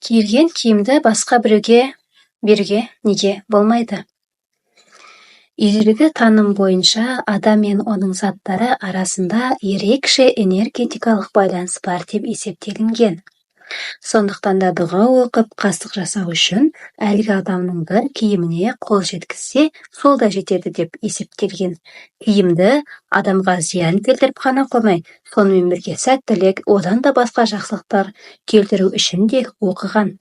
Киілген киімді басқа біреуге беруге неге болмайды? Ежелгі таным бойынша адам мен оның заттары арасында ерекше энергетикалық байланыс бар деп есептелінген. Сондықтан да дұға оқып, қастық жасау үшін әлгі адамның бір киіміне қол жеткізсе, сол да жетеді деп есептелген. Киімді адамға зиян келтіріп қана қоймай, сонымен бірге сәттілік, одан да басқа жақсылықтар келтіру үшін де оқыған.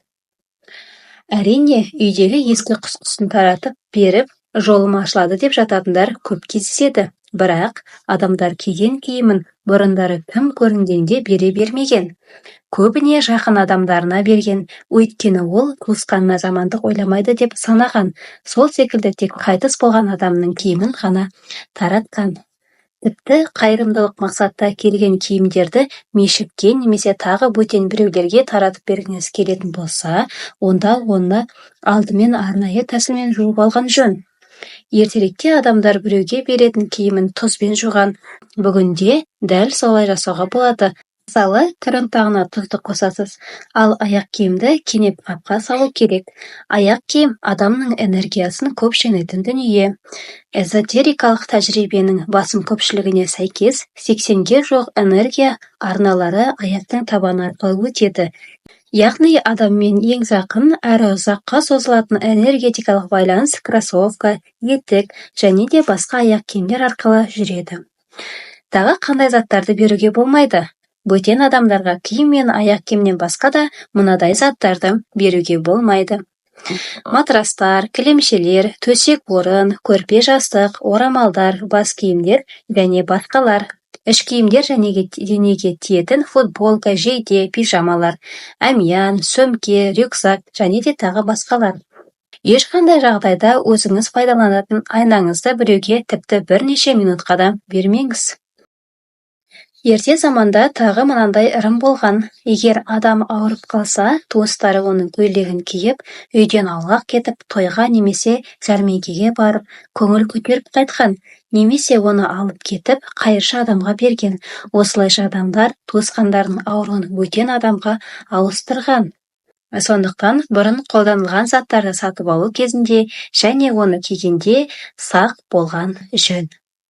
Әрине, үйдегі ескі құс-құсын таратып беріп, жолым ашылады деп жататындар көп кездеседі. Бірақ адамдар киген киімін бұрындары кім көрінгенге бере бермеген. Көбіне жақын адамдарына берген, өйткені ол туысқанына жамандық ойламайды деп санаған. Сол секілді тек қайтыс болған адамның киімін ғана таратқан. Тіпті қайырымдылық мақсатта келген киімдерді мешітке немесе тағы бөтен біреулерге таратып бергіңіз келетін болса, онда оны алдымен арнайы тәсілмен жуып алған жөн. Ертеректе адамдар біреуге беретін киімін тұзбен жуған. Бүгінде дәл солай жасауға болады. Мысалы, кір ұнтағына тұзды қосасыз, ал аяқ киімді кенеп қапқа салу керек. Аяқ киім адамның энергиясын көп жинайтын дүние. Эзотерикалық тәжірибенің басым көпшілігіне сәйкес 80-ге жоқ энергия арналары аяқтың табаны арқылы өтеді. Яғни адаммен ең жақын әрі ұзаққа созылатын энергетикалық байланыс кроссовка, етік және де басқа аяқ киімдер арқылы жүреді. Тағы қандай заттарды беруге болмайды? Бөтен адамдарға киім мен аяқ киімнен басқа да мынадай заттарды беруге болмайды. Матрастар, кілемшелер, төсек орын, көрпе жастық, орамалдар, бас киімдер және басқалар. Іш киімдер және денеге тиетін футболка, жейде, пижамалар, әмиян, сөмке, рюкзак және де тағы басқалар. Ешқандай жағдайда өзіңіз пайдаланатын айнаңызды біреуге тіпті бірнеше минутқа да бермеңіз. Ерте заманда тағы мынандай ырым болған. Егер адам ауырып қалса, туыстары оның көйлегін киіп, үйден аулақ кетіп, тойға немесе жәрмеңкеге барып, көңіл көтеріп қайтқан, немесе оны алып кетіп, қайыршы адамға берген. Осылайша адамдар туысқандарын ауруын бөтен адамға ауыстырған. Сондықтан бұрын қолданылған заттарды сатып алу кезінде және оны кигенде сақ болған жөн.